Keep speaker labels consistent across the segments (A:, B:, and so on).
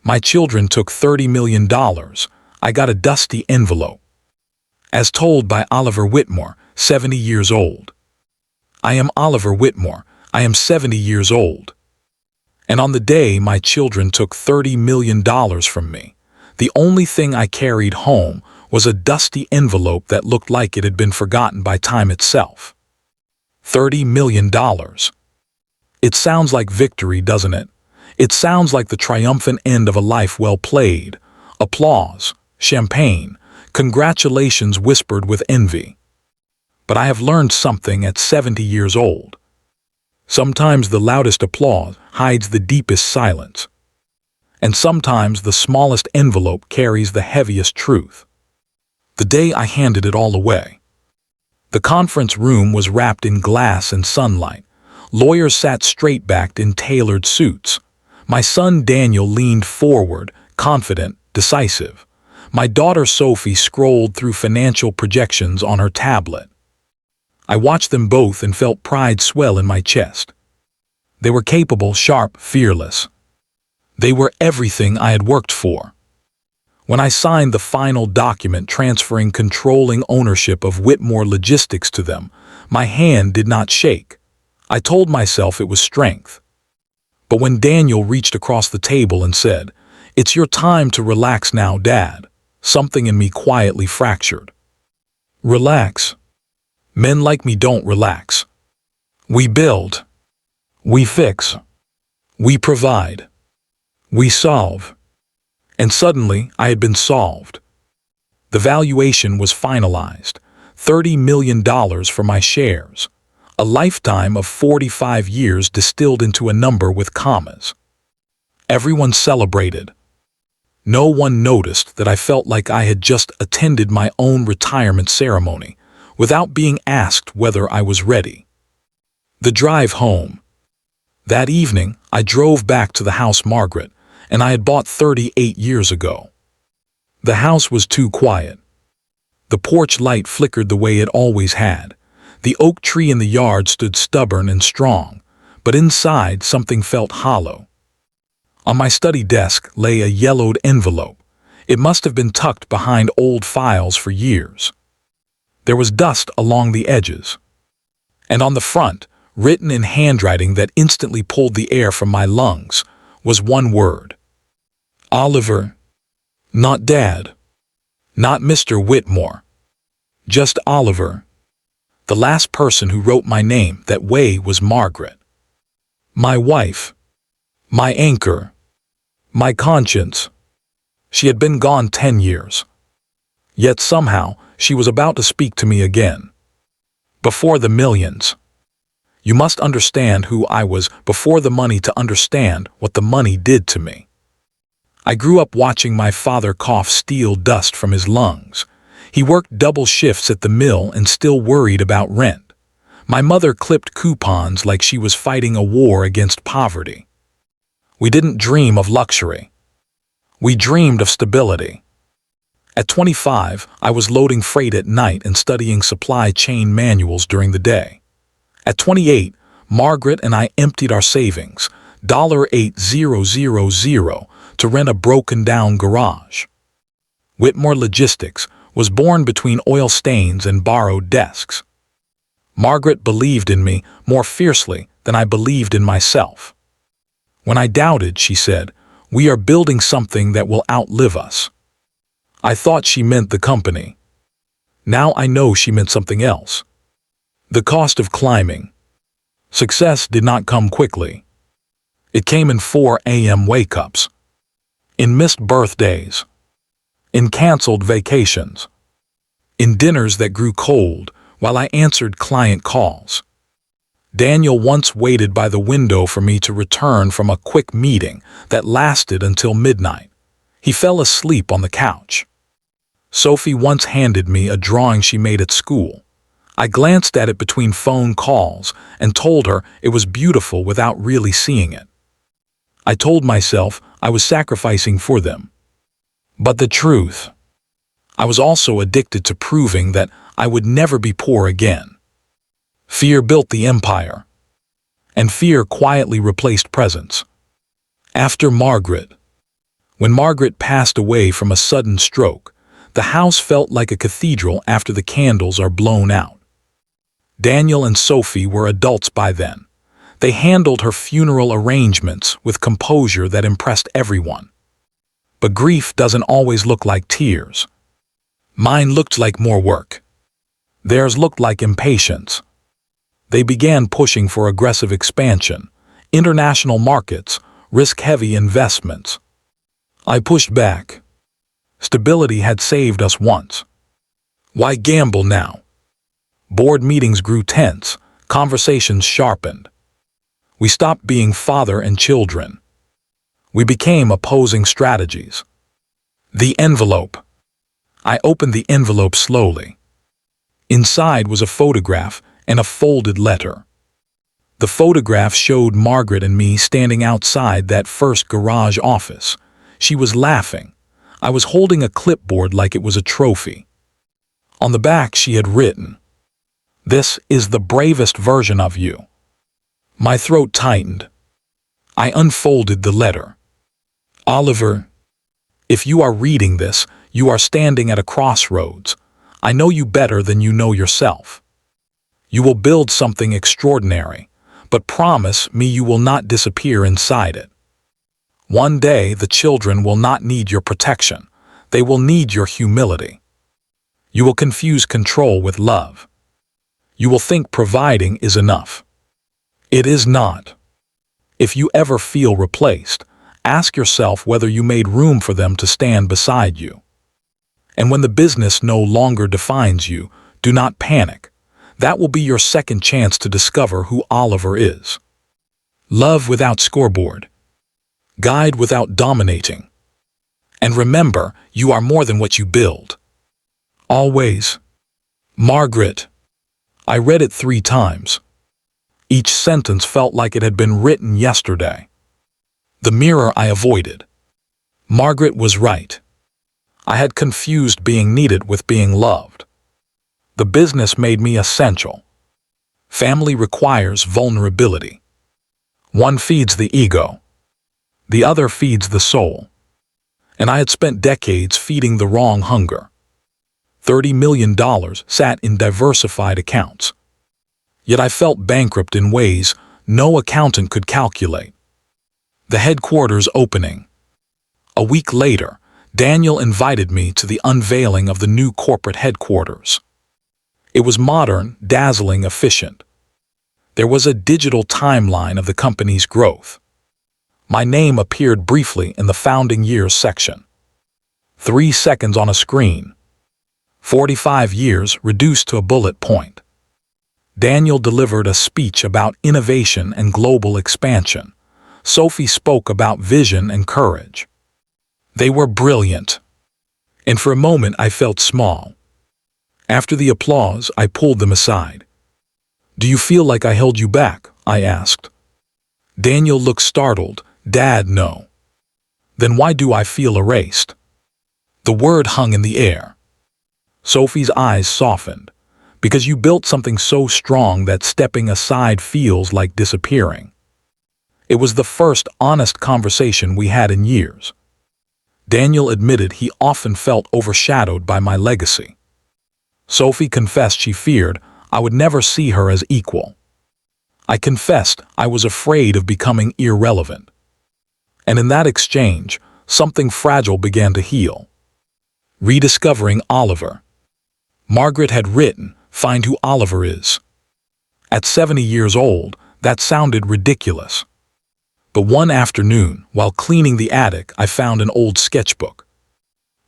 A: My children took $30 million. I got a dusty envelope. As told by Oliver Whitmore, 70 years old. I am Oliver Whitmore. I am 70 years old. And on the day my children took $30 million from me, the only thing I carried home was a dusty envelope that looked like it had been forgotten by time itself. $30 million. It sounds like victory, doesn't it? It sounds like the triumphant end of a life well played. Applause, champagne, congratulations whispered with envy. But I have learned something at 70 years old. Sometimes the loudest applause hides the deepest silence. And sometimes the smallest envelope carries the heaviest truth. The day I handed it all away. The conference room was wrapped in glass and sunlight. Lawyers sat straight-backed in tailored suits. My son Daniel leaned forward, confident, decisive. My daughter Sophie scrolled through financial projections on her tablet. I watched them both and felt pride swell in my chest. They were capable, sharp, fearless. They were everything I had worked for. When I signed the final document transferring controlling ownership of Whitmore Logistics to them, my hand did not shake. I told myself it was strength. But when Daniel reached across the table and said, "It's your time to relax now, Dad," something in me quietly fractured. Relax. Men like me don't relax. We build. We fix. We provide. We solve. And suddenly, I had been solved. The valuation was finalized. $30 million for my shares. A lifetime of 45 years distilled into a number with commas. Everyone celebrated. No one noticed that I felt like I had just attended my own retirement ceremony, without being asked whether I was ready. The drive home. That evening, I drove back to the house Margaret and I had bought 38 years ago. The house was too quiet. The porch light flickered the way it always had. The oak tree in the yard stood stubborn and strong, but inside something felt hollow. On my study desk lay a yellowed envelope. It must have been tucked behind old files for years. There was dust along the edges. And on the front, written in handwriting that instantly pulled the air from my lungs, was one word. Oliver. Not Dad. Not Mr. Whitmore. Just Oliver. The last person who wrote my name that way was Margaret. My wife. My anchor. My conscience. She had been gone 10 years. Yet somehow, she was about to speak to me again. Before the millions. You must understand who I was before the money to understand what the money did to me. I grew up watching my father cough steel dust from his lungs. He worked double shifts at the mill and still worried about rent. My mother clipped coupons like she was fighting a war against poverty. We didn't dream of luxury. We dreamed of stability. At 25, I was loading freight at night and studying supply chain manuals during the day. At 28, Margaret and I emptied our savings, $8,000, to rent a broken-down garage. Whitmore Logistics was born between oil stains and borrowed desks. Margaret believed in me more fiercely than I believed in myself. When I doubted, she said, "We are building something that will outlive us." I thought she meant the company. Now I know she meant something else. The cost of climbing. Success did not come quickly. It came in 4 a.m. wake-ups. In missed birthdays. In canceled vacations. In dinners that grew cold while I answered client calls. Daniel once waited by the window for me to return from a quick meeting that lasted until midnight. He fell asleep on the couch. Sophie once handed me a drawing she made at school. I glanced at it between phone calls and told her it was beautiful without really seeing it. I told myself I was sacrificing for them. But the truth, I was also addicted to proving that I would never be poor again. Fear built the empire, and fear quietly replaced presence. After Margaret, When Margaret passed away from a sudden stroke, the house felt like a cathedral after the candles are blown out. Daniel and Sophie were adults by then. They handled her funeral arrangements with composure that impressed everyone. But grief doesn't always look like tears. Mine looked like more work. Theirs looked like impatience. They began pushing for aggressive expansion, international markets, risk-heavy investments. I pushed back. Stability had saved us once. Why gamble now? Board meetings grew tense, conversations sharpened. We stopped being father and children. We became opposing strategies. The envelope. I opened the envelope slowly. Inside was a photograph and a folded letter. The photograph showed Margaret and me standing outside that first garage office. She was laughing. I was holding a clipboard like it was a trophy. On the back she had written, "This is the bravest version of you." My throat tightened. I unfolded the letter. "Oliver, if you are reading this, you are standing at a crossroads. I know you better than you know yourself. You will build something extraordinary, but promise me you will not disappear inside it. One day the children will not need your protection. They will need your humility. You will confuse control with love. You will think providing is enough. It is not. If you ever feel replaced, ask yourself whether you made room for them to stand beside you. And when the business no longer defines you, do not panic. That will be your second chance to discover who Oliver is. Love without scoreboard. Guide without dominating. And remember, you are more than what you build. Always. Margaret." I read it 3 times. Each sentence felt like it had been written yesterday. The mirror I avoided. Margaret was right. I had confused being needed with being loved. The business made me essential. Family requires vulnerability. One feeds the ego. The other feeds the soul. And I had spent decades feeding the wrong hunger. $30 million sat in diversified accounts. Yet I felt bankrupt in ways no accountant could calculate. The headquarters opening. A week later, Daniel invited me to the unveiling of the new corporate headquarters. It was modern, dazzling, efficient. There was a digital timeline of the company's growth. My name appeared briefly in the founding years section. 3 seconds on a screen. 45 years reduced to a bullet point. Daniel delivered a speech about innovation and global expansion. Sophie spoke about vision and courage. They were brilliant. And for a moment I felt small. After the applause, I pulled them aside. "Do you feel like I held you back?" I asked. Daniel looked startled. "Dad, no." "Then why do I feel erased?" The word hung in the air. Sophie's eyes softened. "Because you built something so strong that stepping aside feels like disappearing." It was the first honest conversation we had in years. Daniel admitted he often felt overshadowed by my legacy. Sophie confessed she feared I would never see her as equal. I confessed I was afraid of becoming irrelevant. And in that exchange, something fragile began to heal. Rediscovering Oliver. Margaret had written, "Find who Oliver is." At 70 years old, that sounded ridiculous. But one afternoon, while cleaning the attic, I found an old sketchbook.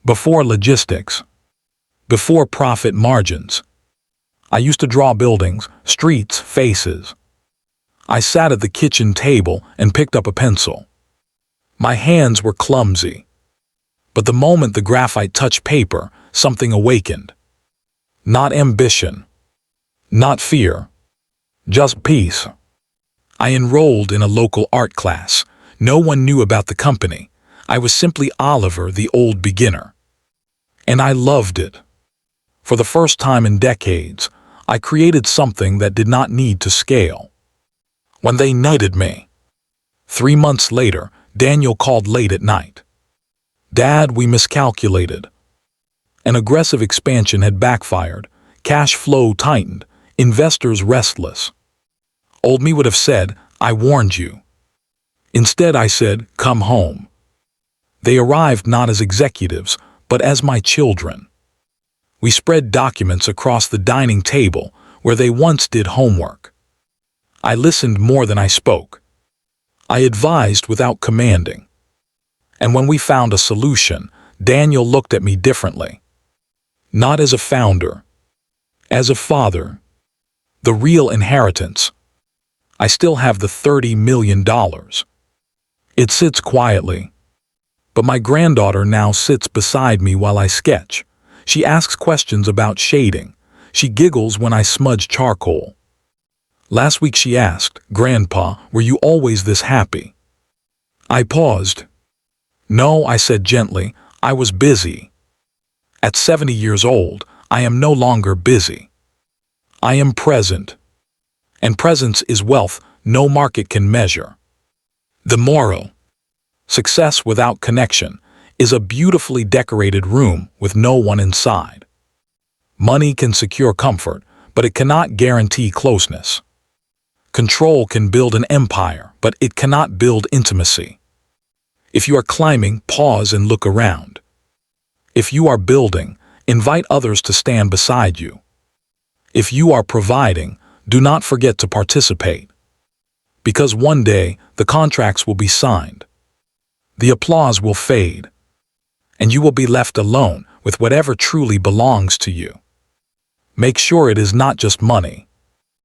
A: Before logistics. Before profit margins. I used to draw buildings, streets, faces. I sat at the kitchen table and picked up a pencil. My hands were clumsy. But the moment the graphite touched paper, something awakened. Not ambition. Not fear. Just peace. I enrolled in a local art class. No one knew about the company. I was simply Oliver, the old beginner. And I loved it. For the first time in decades, I created something that did not need to scale. When they knighted me. 3 months later, Daniel called late at night. Dad, we miscalculated. An aggressive expansion had backfired, cash flow tightened, investors restless. Old me would have said, I warned you. Instead, I said, come home. They arrived not as executives, but as my children. We spread documents across the dining table where they once did homework. I listened more than I spoke. I advised without commanding. And when we found a solution, Daniel looked at me differently. Not as a founder, as a father. The real inheritance. I still have the $30 million. It sits quietly. But my granddaughter now sits beside me while I sketch. She asks questions about shading. She giggles when I smudge charcoal. Last week she asked, Grandpa, were you always this happy? I paused. No, I said gently, I was busy. At 70 years old, I am no longer busy. I am present. And presence is wealth no market can measure. The moral. Success without connection is a beautifully decorated room with no one inside. Money can secure comfort, but it cannot guarantee closeness. Control can build an empire, but it cannot build intimacy. If you are climbing, pause and look around. If you are building, invite others to stand beside you. If you are providing, do not forget to participate. Because one day, the contracts will be signed. The applause will fade. And you will be left alone with whatever truly belongs to you. Make sure it is not just money.